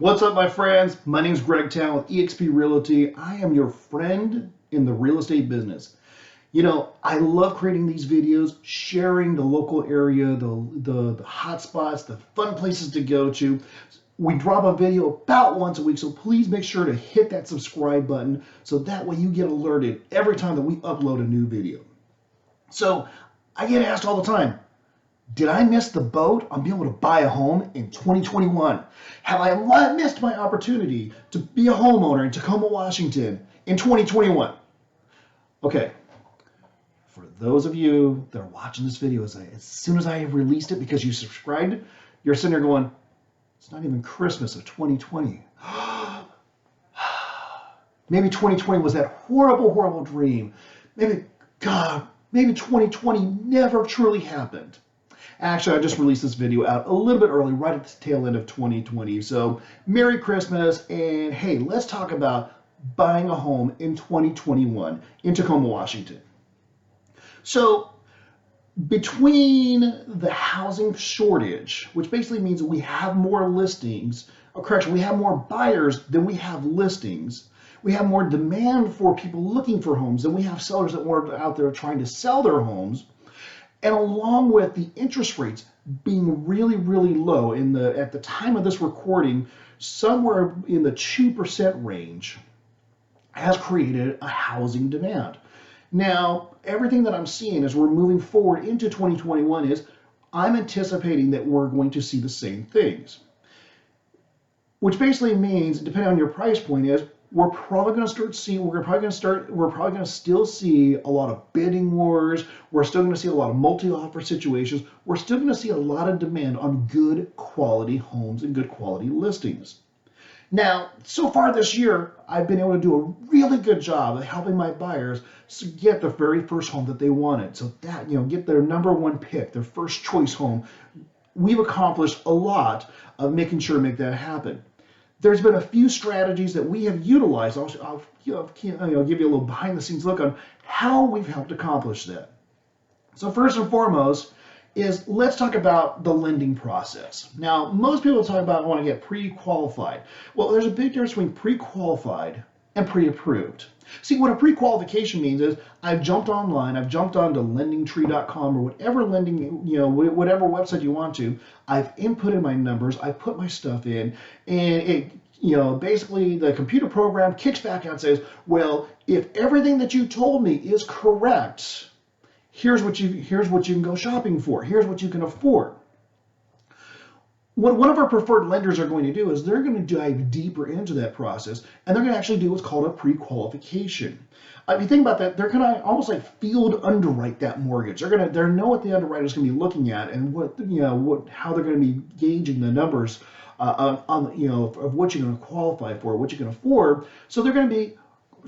What's up, my friends? My name is Greg Town with eXp Realty. I am your friend in the real estate business. I love creating these videos, sharing the local area, the hot spots, the fun places to go to. We drop a video about once a week, so please make sure to hit that subscribe button so that way you get alerted every time that we upload a new video. So I get asked all the time, did I miss the boat on being able to buy a home in 2021? Have I missed my opportunity to be a homeowner in Tacoma, Washington in 2021? Okay, for those of you that are watching this video, as soon as I have released it because you subscribed, you're sitting there going, it's not even Christmas of 2020. Maybe 2020 was that horrible, horrible dream. Maybe 2020 never truly happened. Actually, I just released this video out a little bit early, right at the tail end of 2020. So, Merry Christmas, and hey, let's talk about buying a home in 2021 in Tacoma, Washington. So, between the housing shortage, which basically means that we have more listings, or correction, we have more buyers than we have listings. We have more demand for people looking for homes than we have sellers that are out there trying to sell their homes. And along with the interest rates being really, really low at the time of this recording, somewhere in the 2% range, has created a housing demand. Now, everything that I'm seeing as we're moving forward into 2021 is I'm anticipating that we're going to see the same things. Which basically means, depending on your price point, is we're probably going to still see a lot of bidding wars. We're still going to see a lot of multi-offer situations. We're still going to see a lot of demand on good quality homes and good quality listings. Now, so far this year, I've been able to do a really good job of helping my buyers get the very first home that they wanted. So that, get their number one pick, their first choice home. We've accomplished a lot of making sure to make that happen. There's been a few strategies that we have utilized. I'll give you a little behind the scenes look on how we've helped accomplish that. So first and foremost is let's talk about the lending process. Now, most people talk about want to get pre-qualified. Well, there's a big difference between pre-qualified and pre-approved. See, what a pre-qualification means is I've jumped online, I've jumped onto lendingtree.com or whatever whatever website you want to. I've inputted my numbers, I put my stuff in, and it, basically the computer program kicks back out and says, well, if everything that you told me is correct, here's what you can go shopping for. Here's what you can afford. What one of our preferred lenders are going to do is they're going to dive deeper into that process, and they're going to actually do what's called a pre-qualification. If you think about that, they're going to almost like field underwrite that mortgage. They're going to know what the underwriter is going to be looking at and how they're going to be gauging the numbers of what you're going to qualify for, what you can afford. So they're going to be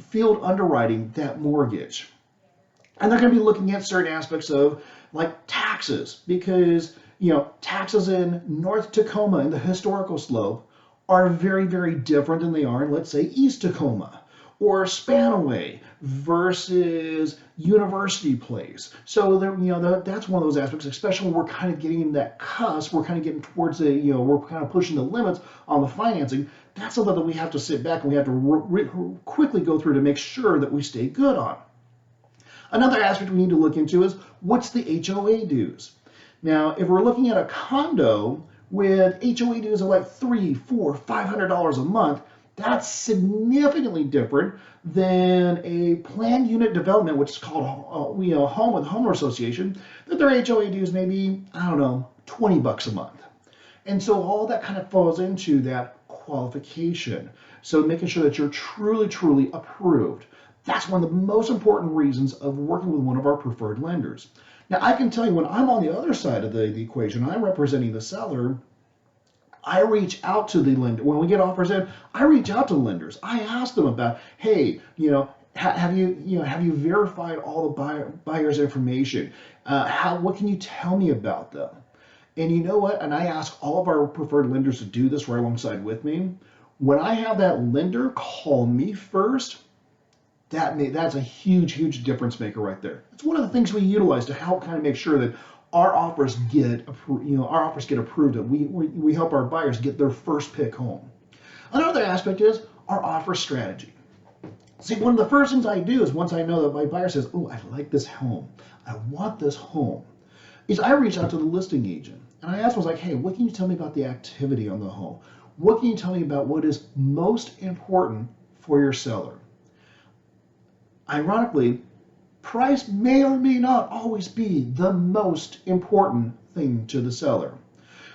field underwriting that mortgage, and they're going to be looking at certain aspects of like taxes, because taxes in North Tacoma in the historical slope are very, very different than they are in, let's say, East Tacoma or Spanaway versus University Place. So that's one of those aspects, especially when we're kind of getting in that cusp, we're kind of getting towards we're kind of pushing the limits on the financing. That's something that we have to sit back and we have to quickly go through to make sure that we stay good on. Another aspect we need to look into is what's the HOA dues? Now, if we're looking at a condo with HOA dues of like $300, $400, $500 a month, that's significantly different than a planned unit development, which is called home with homeowner association, that their HOA dues may be, I don't know, $20 a month. And so all that kind of falls into that qualification. So making sure that you're truly, truly approved. That's one of the most important reasons of working with one of our preferred lenders. Now, I can tell you when I'm on the other side of the equation, I'm representing the seller, I reach out to the lender. When we get offers in, I reach out to lenders. I ask them about, hey, have you verified all the buyer's information? What can you tell me about them? And you know what? And I ask all of our preferred lenders to do this right alongside with me. When I have that lender call me first, that's a huge, huge difference maker right there. It's one of the things we utilize to help kind of make sure that our offers get approved, that we help our buyers get their first pick home. Another aspect is our offer strategy. See, one of the first things I do is once I know that my buyer says, oh, I like this home, I want this home, is I reach out to the listing agent and I ask them, like, hey, what can you tell me about the activity on the home? What can you tell me about what is most important for your seller? Ironically, price may or may not always be the most important thing to the seller.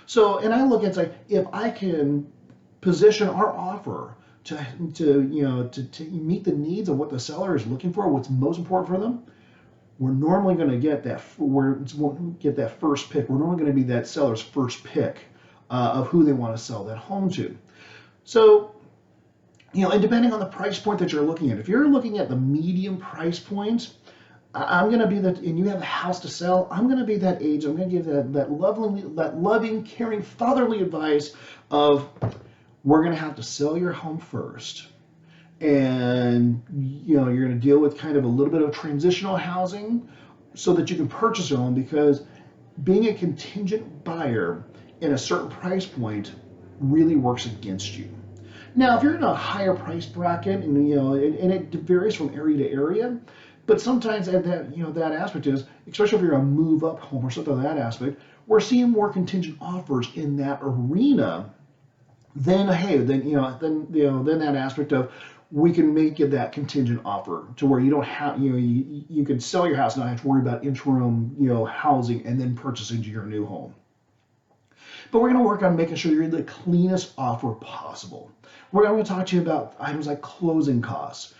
So, and I look at, like, if I can position our offer to meet the needs of what the seller is looking for, what's most important for them, we're normally going to get that first pick. We're normally going to be that seller's first pick of who they want to sell that home to. So, and depending on the price point that you're looking at, if you're looking at the medium price point, I'm going to be that, and you have a house to sell, I'm going to be that agent. I'm going to give that loving, caring, fatherly advice of, we're going to have to sell your home first. And, you're going to deal with kind of a little bit of transitional housing so that you can purchase a home, because being a contingent buyer in a certain price point really works against you. Now, if you're in a higher price bracket, and, and it varies from area to area, but sometimes that aspect is, especially if you're a move up home or something of that aspect, we're seeing more contingent offers in that arena. Then that aspect of, we can make it that contingent offer to where you don't have, you can sell your house and not have to worry about interim, housing and then purchase into your new home. But we're going to work on making sure you're the cleanest offer possible. We're going to talk to you about items like closing costs.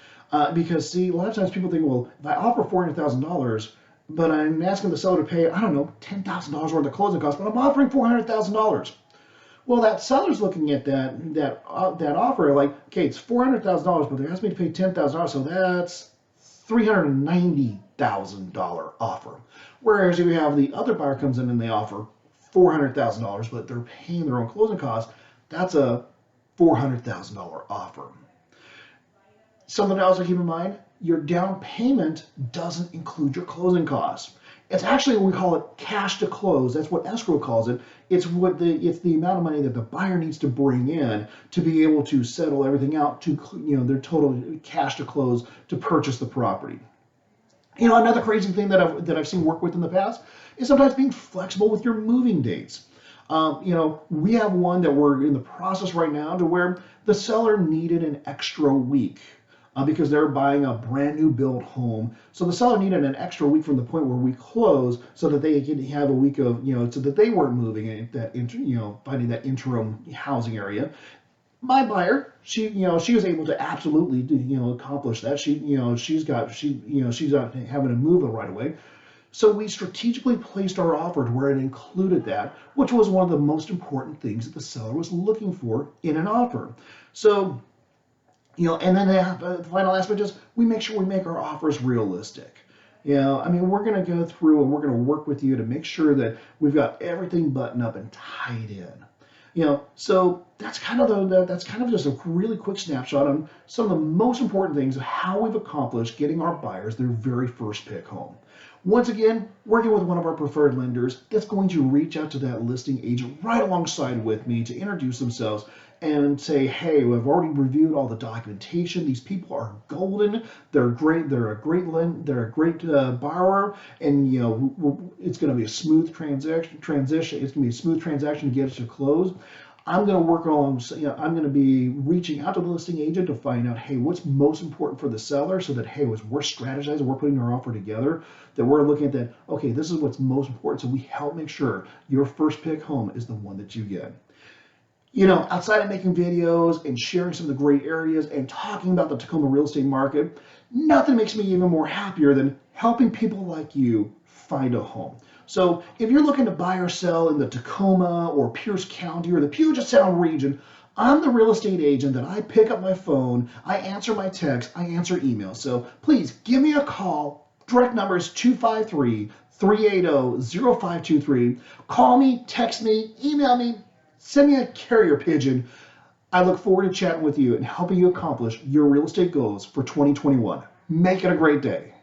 Because, see, a lot of times people think, well, if I offer $400,000, but I'm asking the seller to pay, I don't know, $10,000 worth of closing costs, but I'm offering $400,000. Well, that seller's looking at that offer like, okay, it's $400,000, but they're asking me to pay $10,000, so that's $390,000 offer. Whereas if you have the other buyer comes in and they offer $400,000, but they're paying their own closing costs, that's a $400,000 offer. Something else to keep in mind, your down payment doesn't include your closing costs. It's actually, we call it cash to close. That's what escrow calls it. It's the amount of money that the buyer needs to bring in to be able to settle everything out to, their total cash to close to purchase the property. Another crazy thing that I've seen work with in the past is sometimes being flexible with your moving dates. We have one that we're in the process right now to where the seller needed an extra week. Because they're buying a brand new built home. So the seller needed an extra week from the point where we close so that they could have a week of, so that they weren't moving in finding that interim housing area. My buyer, she was able to absolutely, accomplish that. She's not having to move right away. So we strategically placed our offer to where it included that, which was one of the most important things that the seller was looking for in an offer. So, and then the final aspect is we make sure we make our offers realistic. We're going to go through and we're going to work with you to make sure that we've got everything buttoned up and tied in. So that's kind of just a really quick snapshot on some of the most important things of how we've accomplished getting our buyers their very first pick home. Once again, working with one of our preferred lenders that's going to reach out to that listing agent right alongside with me to introduce themselves and say, hey, we've already reviewed all the documentation. These people are golden. They're great. They're a great borrower, and it's going to be a smooth transition. It's going to be a smooth transaction to get us to close. I'm going to work on, I'm going to be reaching out to the listing agent to find out, hey, what's most important for the seller, so that, hey, as we're strategizing, we're putting our offer together, that we're looking at that, okay, this is what's most important, so we help make sure your first pick home is the one that you get. Outside of making videos and sharing some of the great areas and talking about the Tacoma real estate market, nothing makes me even more happier than helping people like you find a home. So if you're looking to buy or sell in the Tacoma or Pierce County or the Puget Sound region, I'm the real estate agent that I pick up my phone, I answer my text, I answer emails. So please give me a call. Direct number is 253-380-0523. Call me, text me, email me. Send me a carrier pigeon. I look forward to chatting with you and helping you accomplish your real estate goals for 2021. Make it a great day.